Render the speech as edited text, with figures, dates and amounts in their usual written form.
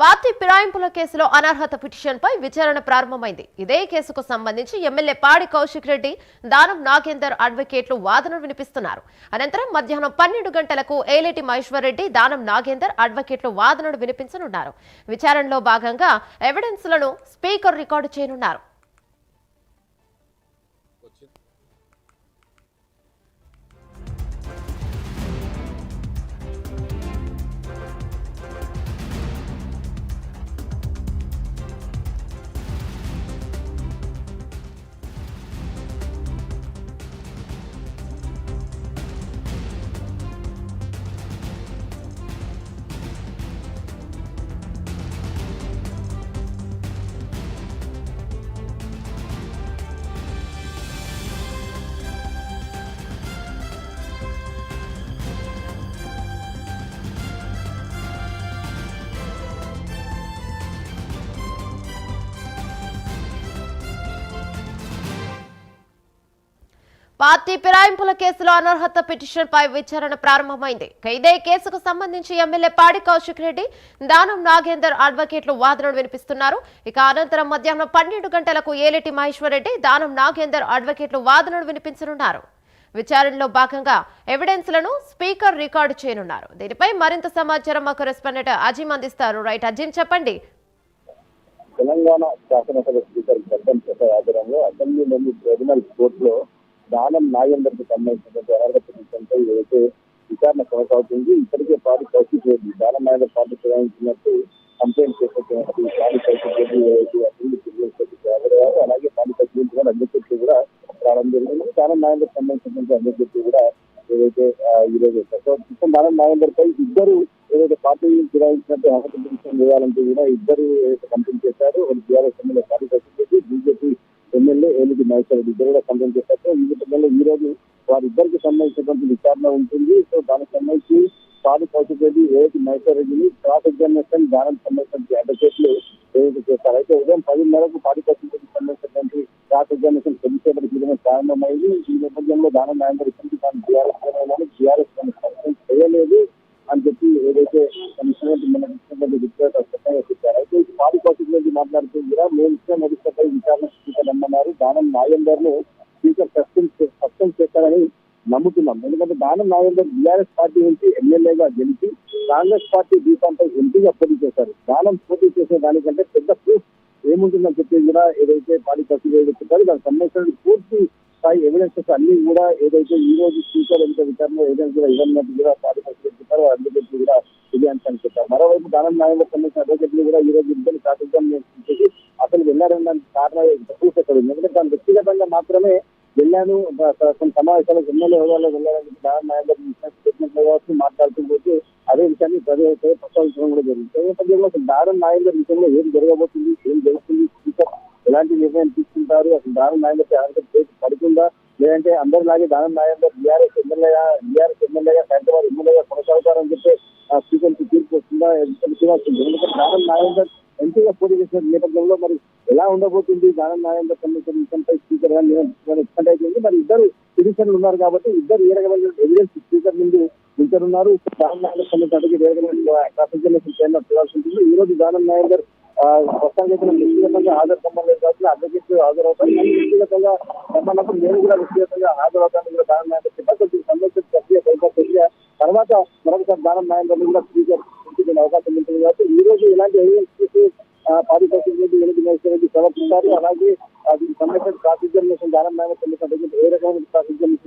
Party ఫిరాయింపుల కేసులో అనర్హత పిటిషన్పై విచారణ ప్రారంభమైంది. ఇదే కేసుకు సంబంధించి ఎమ్మెల్యే పాడి కౌశిక్ రెడ్డి, దానం నాగేందర్ అడ్వకేట్లు వాదనలు వినిపిస్తున్నారు. అనంతరం మధ్యాహ్నం 12 గంటలకు ఏలేటి మహేశ్వర్ రెడ్డి, దానం నాగేందర్ అడ్వకేట్లు వాదనలు వినిపించనున్నారు. విచారణలో భాగంగా ఎవిడెన్స్ లను స్పీకర్ రికార్డు చేయనున్నారు. పార్టీ ఫిరాయింపుల కేసులో అనర్హత పిటిషన్పై విచారణ ప్రారంభమైంది. ఇదే కేసుకు సంబంధించి ఎమ్మెల్యే పాడి కౌశిక్ రెడ్డి, దానం నాగేందర్ అడ్వకేట్లు వాదనలు వినిపిస్తున్నారు. ఇక అనంతరం మధ్యాహ్నం 12 గంటలకు ఏలేటి మహేశ్వర్ రెడ్డి, దానం నాగేందర్ అడ్వకేట్లు వాదనలు వినిపించనున్నారు. విచారణలో భాగంగా ఎవిడెన్స్ లను స్పీకర్ రికార్డు చేయనున్నారు. దీనిపై మరింత సమాచారం మా కరెస్పాండెంట్ అజీం అందిస్తారు. రైట్ అజీం, చెప్పండి. తెలంగాణ శాసనసభ స్పీకర్ గడ్డం ప్రసాద్ ఆధ్వర్యంలో అసెంబ్లీలోని ట్రిబ్యునల్ కోర్టులో దానం నాగేందర్ కు సంబంధించినటువంటి అనర్హత పిటిషన్పై ఏదైతే విచారణ కొనసాగుతుంది. ఇప్పటికే పాడి కౌశిక్ రెడ్డి, దానం నాగేందర్ పార్టీ ఫిరాయించినట్టు కంప్లైంట్ చేసినటువంటి పాడి కౌశిక్ రెడ్డి ఏదైతే అసెంబ్లీ ట్రిబ్యునల్ అలాగే పాడి కౌశిక్ రెడ్డి కూడా అడ్వకేట్లు కూడా రావడం జరిగింది. దానం నాగేందర్ సంబంధించినటువంటి అడ్వకేట్లు కూడా ఏదైతే ఈరోజు దానం నాగేందర్ పై ఇద్దరు ఏదైతే పార్టీ ఫిరాయించినట్టు అనర్హత పిటిషన్ వేయాలంటే కూడా ఇద్దరు ఏదైతే కంప్లైంట్ చేశారు. ఒక టీఆర్ఎస్ ఎమ్మెల్యే పాడి కౌశిక్ రెడ్డి, బీజేపీ ఎమ్మెల్యే ఏలిటి మహేశ్వర్ రెడ్డి ఇద్దరు కూడా కంప్లైంట్ చేశారు. ఈ నేపథ్యంలో ఈ రోజు వారిద్దరికి సంబంధించినటువంటి విచారణ ఉంటుంది. సో దానికి సంబంధించి పాడి కౌశిక్ రెడ్డి, ఏలిటి మహేశ్వర్ రెడ్డిని క్రాస్ ఎగ్జామినేషన్ దానికి సంబంధించిన అడ్వకేట్లు ఏదైతే చేస్తారు. అయితే ఉదయం 10:30కు పాడి కౌశిక్ రెడ్డికి సంబంధించినటువంటి క్రాస్ ఎగ్జామినేషన్ కొద్దిసేపటి క్రితమే ప్రారంభమైంది. ఈ నేపథ్యంలో దానం నాగేందర్ ఇప్పటికీ తాను టీఆర్ఎస్ సస్పెండ్ చేయలేదు అని చెప్పి ఏదైతే చెప్పారు. అయితే పాడి కౌశిక్ రెడ్డి మాట్లాడుతూ కూడా మేము ఇచ్చిన నోటీసులపై విచారణ స్పీకర్ అన్నారు. దానం నాగేందర్ ను స్పీకర్ సస్పెండ్ చేస్తారని నమ్ముతున్నాం. ఎందుకంటే దానం నాగేందర్ టీఆర్ఎస్ పార్టీ నుంచి ఎమ్మెల్యేగా గెలిచి కాంగ్రెస్ పార్టీ బీఫాంపై ఎంపీగా పోటీ చేశారు. దానం పోటీ చేసే దానికంటే పెద్ద ప్రూఫ్ ఏముంటుందని చెప్పి కూడా ఏదైతే పాడి కౌశిక్ రెడ్డి చెప్పారు. దానికి సంబంధించిన పూర్తి స్థాయి ఎవిడెన్సెస్ అన్ని కూడా ఏదైతే ఈ రోజు స్పీకర్ ఎంత విచారణ ఎవిడెన్స్ కూడా ఇవ్వనట్టు కూడా పాడి కౌశిక్ చెప్పారు. అడ్వకేట్లు కూడా ఇది అని చెప్పారు. మరోవైపు దానం నాగేందర్ సంబంధించిన అడ్వకేట్లు కూడా ఈ రోజు ఇద్దరు సాటిస్ఫాక్షన్ చేసి అసలు వెళ్ళారని కారణం చూసేస్తారు. ఎందుకంటే తాను వ్యక్తిగతంగా మాత్రమే వెళ్ళాను, కొన్ని సమావేశాలకు ఎమ్మెల్యే హోదాలో వెళ్ళారని చెప్పి దానం నాగేందర్ స్టేట్మెంట్ కావచ్చు మాట్లాడుతూ పోతే అదే విషయాన్ని ప్రస్తావించడం కూడా జరిగింది. ఈ నేపథ్యంలో అసలు దానం నాగేందర్ విషయంలో ఏం జరగబోతుంది, ఏం జరుగుతుంది, స్పీకర్ ఎలాంటి నిర్ణయం తీసుకుంటారు, అసలు దానం నాగేందర్ అర్హత పడుతుందా, లేదంటే అందరిలాగే దానం నాగేందర్ బీఆర్ఎస్ ఎమ్మెల్యేగా హైదరాబాద్ ఎమ్మెల్యేగా కొనసాగుతారని చెప్పి స్పీకర్ కి తీర్పు వస్తుందా చూడాల్సింది. ఎందుకంటే దానం నాగేందర్ ఎంపీగా పోటీ చేసిన నేపథ్యంలో మరి ఎలా ఉండబోతుంది దానం నాగేందర్ సంబంధించిన స్పీకర్ గా ఎక్స్పెండ్ అయిపోయింది. మరి ఇద్దరు పిటిషన్లు ఉన్నారు కాబట్టి ఇద్దరు ఏ రకమైన ఎవిడెన్స్ స్పీకర్ ముందు ఉంటున్నారు. దానం నాగేందర్ సంబంధించిన ఏ రకమైన చూడాల్సి ఉంటుంది. ఈ రోజు దానం నాగేందర్ ప్రస్తుతానికి వ్యక్తిగతంగా హాజరు సంబంధం కావచ్చు, అడ్వకేట్లు హాజరవుతారు. వ్యక్తిగతంగా సంబంధం నేను కూడా వ్యక్తిగతంగా హాజరవుతాను కూడా దానం నాగేందర్ చెప్పారు. సంబంధించిన ప్రక్రియ తర్వాత మరొకసారి దానం నాగేందర్ కూడా స్పీకర్ అవకాశం ఉంటుంది కాబట్టి ఈ రోజు ఇలాంటి ఎవిడెన్స్ పాడి కౌశిక్ రెడ్డి, ఏలిటి మహేశ్వర్ రెడ్డి సమర్పిస్తారు. అలాగే దీనికి సంబంధించిన క్రాస్ ఎగ్జామినేషన్ దానం నాగేందర్ సంబంధించిన ఏ రకమైన క్రాస్ ఎగ్జామినేషన్